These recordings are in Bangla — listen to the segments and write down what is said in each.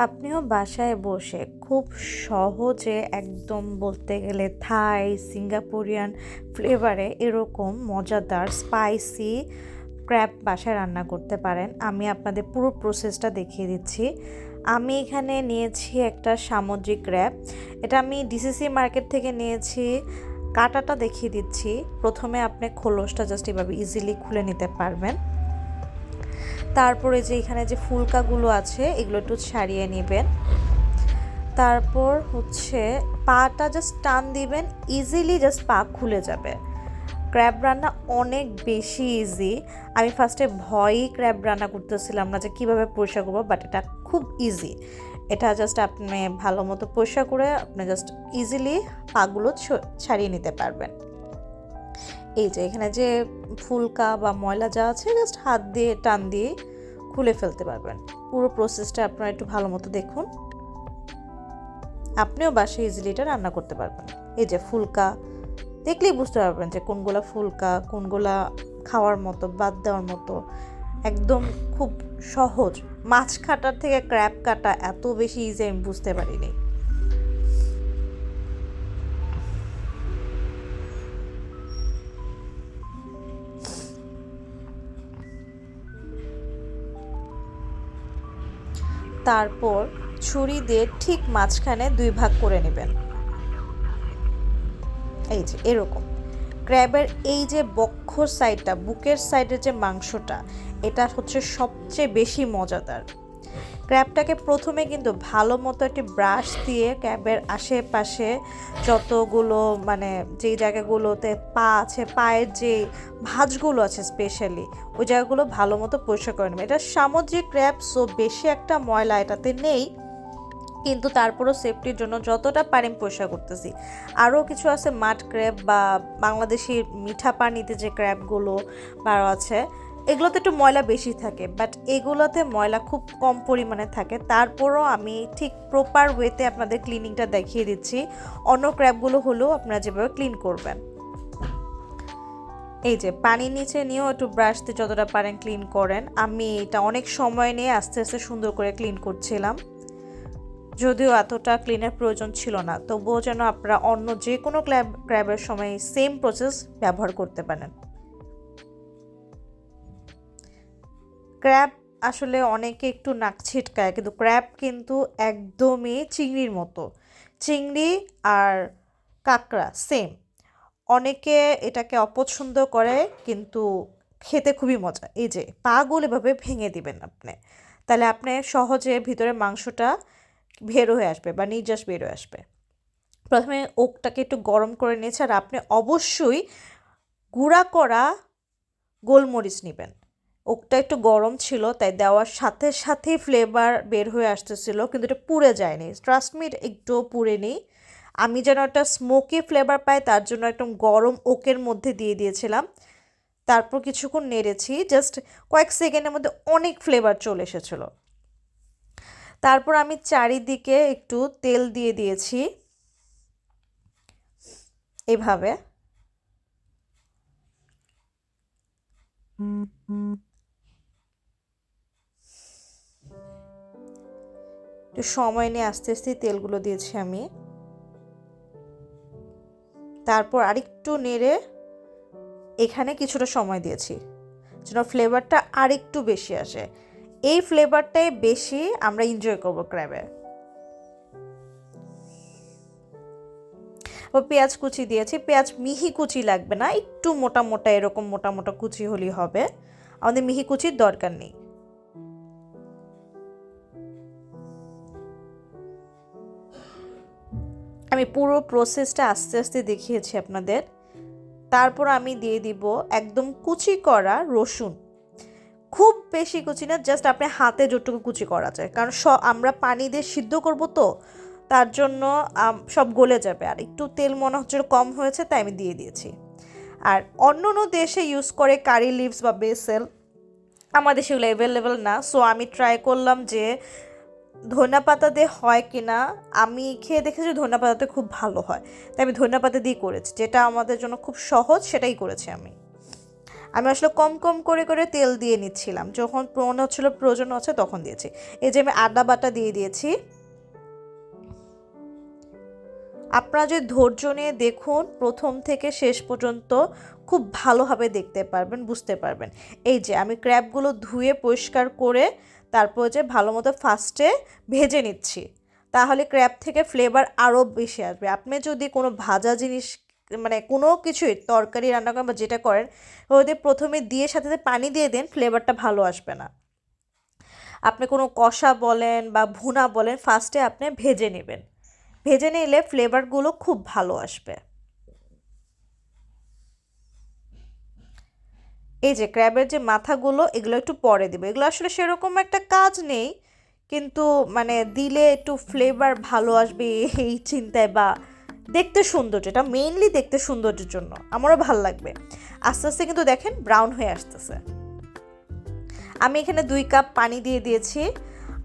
আপনিও বাসায় বসে খুব সহজে একদম বলতে গেলে থাই সিঙ্গাপুরিয়ান ফ্লেভারে এরকম মজাদার স্পাইসি ক্র্যাব বাসায় রান্না করতে পারেন। আমি আপনাদের পুরো প্রসেসটা দেখিয়ে দিচ্ছি। আমি এখানে নিয়েছি একটা সামুদ্রিক ক্র্যাব। এটা আমি ডিসিসি মার্কেট থেকে নিয়েছি। কাটাটা দেখিয়ে দিচ্ছি। প্রথমে আপনি খোলসটা জাস্ট এভাবে ইজিলি খুলে নিতে পারবেন। তারপরে যে এখানে যে ফুলকাগুলো আছে এগুলো একটু ছাড়িয়ে নেবেন। তারপর হচ্ছে পাটা জাস্ট টান দিবেন, ইজিলি জাস্ট পা খুলে যাবে। ক্র্যাব রান্না অনেক বেশি ইজি। আমি ফার্স্টে ভয়ই ক্র্যাব রান্না করতেছিলাম না যে কীভাবে পরিষ্কার করবো, বাট এটা খুব ইজি। এটা জাস্ট আপনি ভালো মতো পরিষ্কার করে আপনি জাস্ট ইজিলি পাগুলো ছাড়িয়ে নিতে পারবেন। এই যে এখানে যে ফুলকা বা ময়লা যা আছে জাস্ট হাত দিয়ে টান দিয়ে খুলে ফেলতে পারবেন। পুরো প্রসেসটা আপনারা একটু ভালো মতো দেখুন, আপনিও বাসায় ইজিলি এটা রান্না করতে পারবেন। এই যে ফুলকা দেখলেই বুঝতে পারবেন যে কোনগুলা ফুলকা, কোনগুলা খাওয়ার মতো, বাদ দেওয়ার মতো। একদম খুব সহজ। মাছ কাটার থেকে ক্র্যাব কাটা এত বেশি ইজি আমি বুঝতে পারিনি। তারপর ছুরি দিয়ে ঠিক মাঝখানে 2 ভাগ করে নেবেন। এই যে এরকম। ক্র্যাবের এই যে বক্ষর সাইডটা, বুকের সাইডের যে মাংসটা, এটা হচ্ছে সবচেয়ে বেশি মজাদার। ক্র্যাবটাকে প্রথমে কিন্তু ভালো মতো একটি ব্রাশ দিয়ে ক্র্যাবের আশেপাশে যতগুলো মানে যেই জায়গাগুলোতে পা আছে, পায়ের যে ভাঁজগুলো আছে স্পেশালি ওই জায়গাগুলো ভালো মতো পরিষ্কার করে নেবে। এটা সামুদ্রিক ক্র্যাব, সো বেশি একটা ময়লা এটাতে নেই, কিন্তু তারপরও সেফটির জন্য যতটা পারি পরিষ্কার করতেছি। আরও কিছু আছে মাড ক্র্যাব বা বাংলাদেশি মিঠা পানিতে যে ক্র্যাবগুলো বারো আছে, এগুলোতে একটু ময়লা বেশি থাকে, বাট এগুলোতে ময়লা খুব কম পরিমাণে থাকে। তারপরও আমি ঠিক প্রপার ওয়েতে আপনাদের ক্লিনিংটা দেখিয়ে দিচ্ছি। অন্য ক্র্যাবগুলো হলেও আপনারা যেভাবে ক্লিন করবেন। এই যে পানির নিচে নিয়েও একটু ব্রাশ দিয়ে যতটা পারেন ক্লিন করেন। আমি এটা অনেক সময় নিয়ে আস্তে আস্তে সুন্দর করে ক্লিন করছিলাম, যদিও এতটা ক্লিনের প্রয়োজন ছিল না, তবুও যেন আপনারা অন্য যে কোনো ক্র্যাবের সময় সেম প্রসেস ব্যবহার করতে পারেন। ক্র্যাব আসলে অনেকে একটু নাক ছিটকায়, কিন্তু ক্র্যাব কিন্তু একদমই চিংড়ির মতো। চিংড়ি আর কাঁকড়া সেম। অনেকে এটাকে অপছন্দ করে, কিন্তু খেতে খুবই মজা। এই যে পাগুলো এভাবে ভেঙে দিবেন আপনি, তাহলে আপনি সহজে ভিতরে মাংসটা বের হয়ে আসবে বা নির্যাস বের হয়ে আসবে। প্রথমে ওকটাকে একটু গরম করে নিয়েছে, আর আপনি অবশ্যই গুঁড়া করা গোলমরিচ নেবেন। ওকটা একটু গরম ছিল, তাই দেওয়ার সাথে সাথেই ফ্লেভার বের হয়ে আসতেছিল, কিন্তু এটা পুড়ে যায়নি। ট্রাস্ট মি, একটুও পুড়ে নেই। আমি যেন একটা স্মোকি ফ্লেভার পাই তার জন্য একদম গরম ওকের মধ্যে দিয়ে দিয়েছিলাম। তারপর কিছুক্ষণ নেড়েছি, জাস্ট কয়েক সেকেন্ডের মধ্যে অনেক ফ্লেভার চলে এসেছিলো। তারপর আমি চারিদিকে একটু তেল দিয়ে দিয়েছি এভাবে। একটু সময় নিয়ে আস্তে আস্তে তেলগুলো দিয়েছি আমি। তারপর আরেকটু নেড়ে এখানে কিছুটা সময় দিয়েছি যেন ফ্লেভারটা আরেকটু বেশি আসে। এই ফ্লেভারটাই বেশি আমরা এনজয় করবো ক্র্যাবে। ও পেঁয়াজ কুচি দিয়েছি। পেঁয়াজ মিহি কুচি লাগবে না, একটু মোটা মোটা এরকম মোটা মোটা কুচি হলেই হবে, আমাদের মিহি কুচির দরকার নেই। আমি পুরো প্রসেসটা আস্তে আস্তে দেখিয়েছি আপনাদের। তারপর আমি দিয়ে দিব একদম কুচি করা রসুন। খুব বেশি কুচি না, জাস্ট আপনি হাতে যতটুকু কুচি করা যায়, কারণ আমরা পানি দিয়ে সিদ্ধ করব, তো তার জন্য সব গলে যাবে। আর একটু তেল মনে হচ্ছে কম হয়েছে, তাই আমি দিয়ে দিয়েছি। আর অন্য অন্য দেশে ইউজ করে কারি লিভস বা বেসেল, আমাদের সেগুলো অ্যাভেলেবেল না, সো আমি ট্রাই করলাম যে ধনিয়া পাতা দিয়ে হয় কিনা। আমি খেয়ে দেখেছি ধনিয়া পাতাতে খুব ভালো হয়, তাই আমি ধনিয়া পাতা দিয়ে করেছি, যেটা আমাদের জন্য খুব সহজ সেটাই করেছি আমি। আমি আসলে কম কম করে করে তেল দিয়ে নিচ্ছিলাম, যখন মনে হচ্ছিল প্রয়োজন হচ্ছে তখন দিয়েছি। এই যে আমি আদা বাটা দিয়ে দিয়েছি। আপনারা যদি ধৈর্য নিয়ে দেখুন প্রথম থেকে শেষ পর্যন্ত খুব ভালোভাবে দেখতে পারবেন, বুঝতে পারবেন। এই যে আমি ক্র্যাবগুলো ধুয়ে পরিষ্কার করে তারপর যে ভালো মতো ফার্স্টে ভেজে নিচ্ছি, তাহলে ক্র্যাব থেকে ফ্লেভার আরও বেশি আসবে। আপনি যদি কোনো ভাজা জিনিস মানে কোনো কিছুই তরকারি রান্না করেন বা যেটা করেন ওদের প্রথমে দিয়ে সাথে পানি দিয়ে দেন, ফ্লেভারটা ভালো আসবে না। আপনি কোনো কষা বলেন বা ভুনা বলেন, ফার্স্টে আপনি ভেজে নেবেন, ভেজে নিলে ফ্লেভারগুলো খুব ভালো আসবে। এই যে ক্র্যাবের যে মাথাগুলো এগুলো একটু পরে দেবো, এগুলো আসলে সেরকম একটা কাজ নেই, কিন্তু মানে দিলে একটু ফ্লেভার ভালো আসবে এই চিন্তায়, বা দেখতে সৌন্দর্য, এটা মেইনলি দেখতে সৌন্দর্যের জন্য আমারও ভালো লাগবে। আস্তে আস্তে কিন্তু দেখেন ব্রাউন হয়ে আসতেছে। আমি এখানে 2 কাপ পানি দিয়ে দিয়েছি,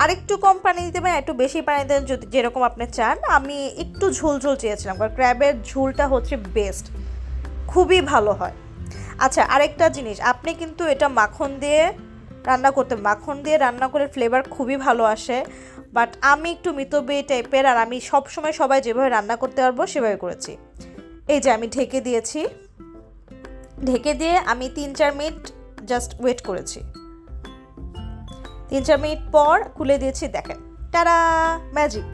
আর একটু কম পানি দিতে পারেন, একটু বেশি পানি দেন যদি যেরকম আপনি চান। আমি একটু ঝোল ঝোল চেয়েছিলাম, কারণ ক্র্যাবের ঝোলটা হচ্ছে বেস্ট, খুবই ভালো হয়। আচ্ছা, আরেকটা জিনিস, আপনি কিন্তু এটা মাখন দিয়ে রান্না করতে, মাখন দিয়ে রান্না করে ফ্লেভার খুবই ভালো আসে, বাট আমি একটু মিতব্যয়ী টাইপের, আর আমি সবসময় সবাই যেভাবে রান্না করতে পারবো সেভাবে করেছি। এই যে আমি ঢেকে দিয়েছি, ঢেকে দিয়ে আমি 3-4 মিনিট জাস্ট ওয়েট করেছি। 3-4 মিনিট পর খুলে দিয়েছি, দেখেন টারা, ম্যাজিক!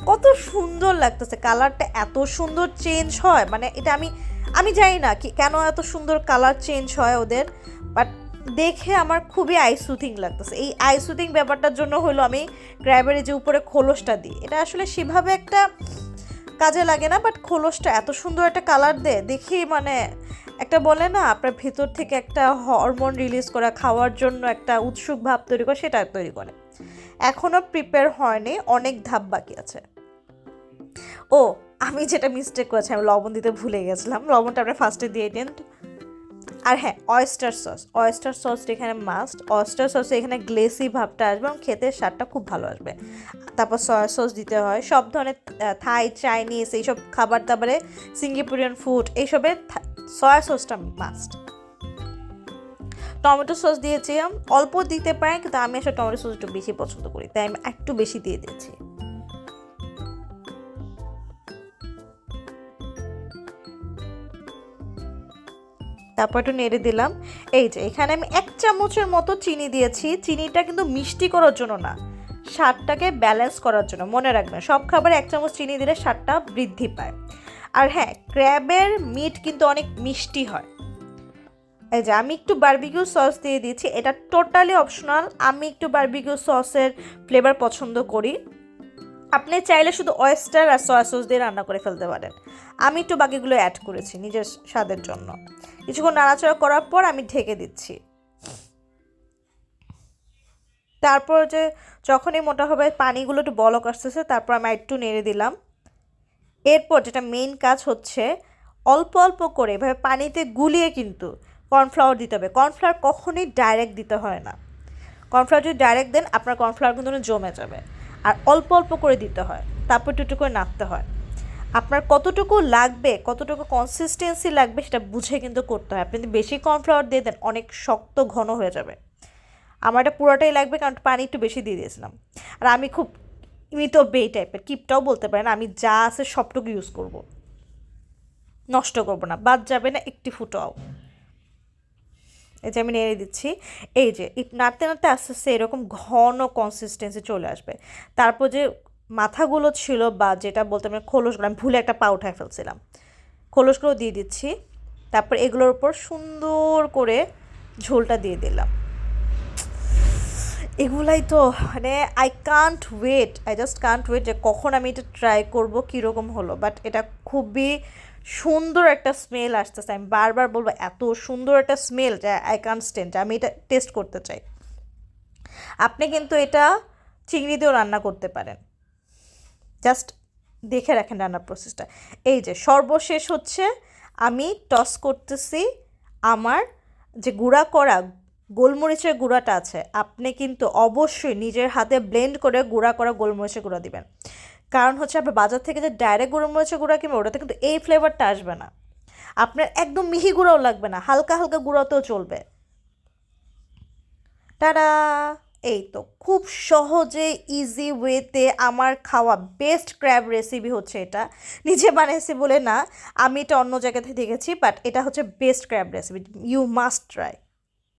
কত সুন্দর লাগতেছে, কালারটা এত সুন্দর চেঞ্জ হয়, মানে এটা আমি জানি না কি কেন এত সুন্দর কালার চেঞ্জ হয় ওদের, বাট দেখে আমার খুবই আই সুথিং লাগতেছে। এই আই সুথিং ব্যাপারটার জন্য হলো আমি ক্র্যাবের যে উপরে খোলসটা দিই, এটা আসলে সেভাবে একটা কাজে লাগে না, বাট খোলসটা এত সুন্দর একটা কালার দেয় দেখি, মানে একটা বলে না আপনার ভেতর থেকে একটা হরমোন রিলিজ করা, খাওয়ার জন্য একটা উৎসুক ভাব তৈরি করে, সেটা তৈরি করে। এখনও প্রিপেয়ার হয়নি, অনেক ধাপ বাকি আছে। ও, আমি যেটা মিস্টেক করেছি, আমি লবণ দিতে ভুলে গেছিলাম, লবণটা আপনি ফার্স্টে দিয়ে দিন। আর হ্যাঁ, oyster সসটা এখানে মাস্ট। oyster সসে এখানে গ্লেসি ভাবটা আসবে এবং খেতে স্বাদটা খুব ভালো আসবে। তারপর সয়া সস দিতে হয়, সব ধরনের থাই, চাইনিজ এইসব খাবার দাবারে, সিঙ্গাপুরিয়ান ফুড এইসবে সয়া সসটা মাস্ট। টমেটো সস দিয়েছি, অল্প দিতে পারেন, কিন্তু আমি আসলে টমেটো সস একটু বেশি পছন্দ করি, তাই আমি একটু বেশি দিয়ে দিয়েছি। তারপর একটু নেড়ে দিলাম। এই যে এখানে আমি 1 চামচের মতো চিনি দিয়েছি, চিনিটা কিন্তু মিষ্টি করার জন্য না, স্বাদটাকে ব্যালেন্স করার জন্য। মনে রাখবেন সব খাবারে 1 চামচ চিনি দিলে স্বাদটা বৃদ্ধি পায়। আর হ্যাঁ, ক্র্যাবের মিট কিন্তু অনেক মিষ্টি হয়। এই যে আমি একটু বারবিকিউ সস দিয়ে দিয়েছি, এটা টোটালি অপশনাল, আমি একটু বারবিকিউ সসের ফ্লেভার পছন্দ করি। আপনি চাইলে শুধু oyster আর সয়া সস দিয়ে রান্না করে ফেলতে পারেন, আমি একটু বাকিগুলো অ্যাড করেছি নিজের স্বাদের জন্য। কিছুক্ষণ নাড়াচাড়া করার পর আমি ঢেকে দিচ্ছি। তারপর যে যখনই মোটা হবে, পানিগুলো একটু বলক আসতেছে, তারপর আমি একটু নেড়ে দিলাম। এরপর যেটা মেইন কাজ হচ্ছে, অল্প অল্প করে এভাবে পানিতে গুলিয়ে কিন্তু কর্নফ্লাওয়ার দিতে হবে। কর্নফ্লাওয়ার কখনোই ডাইরেক্ট দিতে হয় না, কর্নফ্লাওয়ার যদি ডাইরেক্ট দেন আপনার কর্নফ্লাওয়ার কিন্তু জমে যাবে, আর অল্প অল্প করে দিতে হয়, তারপর একটু করে নাড়তে হয়। আপনার কতটুকু লাগবে, কতটুকু কনসিস্টেন্সি লাগবে সেটা বুঝে কিন্তু করতে হয়। আপনি যদি বেশি কর্নফ্লাওয়ার দিয়ে দেন অনেক শক্ত ঘন হয়ে যাবে। আমার এটা পুরোটাই লাগবে, কারণ পানি একটু বেশি দিয়ে দিয়েছিলাম। আর আমি খুব মিতব্যয়ী টাইপের, কিপটাও বলতে পারেন, আমি যা আছে সবটুকু ইউজ করব, নষ্ট করব না, বাদ যাবে না একটি ফুটাও। এই যে আমি নেড়ে দিচ্ছি, এই যে নাড়তে নাড়তে আস্তে আস্তে এরকম ঘন কনসিস্টেন্সি চলে আসবে। তারপর যে মাথাগুলো ছিল বা যেটা বলতে আমি খোলসগুলো, আমি ভুলে একটা পা উঠায় ফেলছিলাম, খোলসগুলো দিয়ে দিচ্ছি। তারপর এগুলোর উপর সুন্দর করে ঝোলটা দিয়ে দিলাম। এগুলাই তো মানে আই জাস্ট কান্ট ওয়েট যে কখন আমি এটা ট্রাই করবো কীরকম হলো। বাট এটা খুবই সুন্দর একটা স্মেল আসতেছে, আমি বারবার বলবো এত সুন্দর একটা স্মেল যে আই কান্ট স্ট্যান্ড, আমি এটা টেস্ট করতে চাই। আপনি কিন্তু এটা চিংড়ি দিয়েও রান্না করতে পারেন, জাস্ট দেখে রাখেন রান্নার প্রসেসটা। এই যে সর্বশেষ হচ্ছে আমি টস করতেছি আমার যে গুঁড়া করা গোলমরিচের গুঁড়াটা আছে, আপনি কিন্তু অবশ্যই নিজের হাতে ব্লেন্ড করে গুঁড়া করা গোলমরিচের গুঁড়া দিবেন। কারণ হচ্ছে আপনার বাজার থেকে যে ডাইরেক্ট গোলমরিচের গুঁড়া কিনবে ওটাতে কিন্তু এই ফ্লেভারটা আসবে না। আপনার একদম মিহি গুঁড়াও লাগবে না, হালকা হালকা গুঁড়াতেও চলবে। টাটা! এই তো খুব সহজে ইজি ওয়েতে আমার খাওয়া বেস্ট ক্র্যাব রেসিপি হচ্ছে এটা। নিজে বানিয়েছি বলে না, আমি এটা অন্য জায়গা থেকে দেখেছি, বাট এটা হচ্ছে best crab recipe, you must try.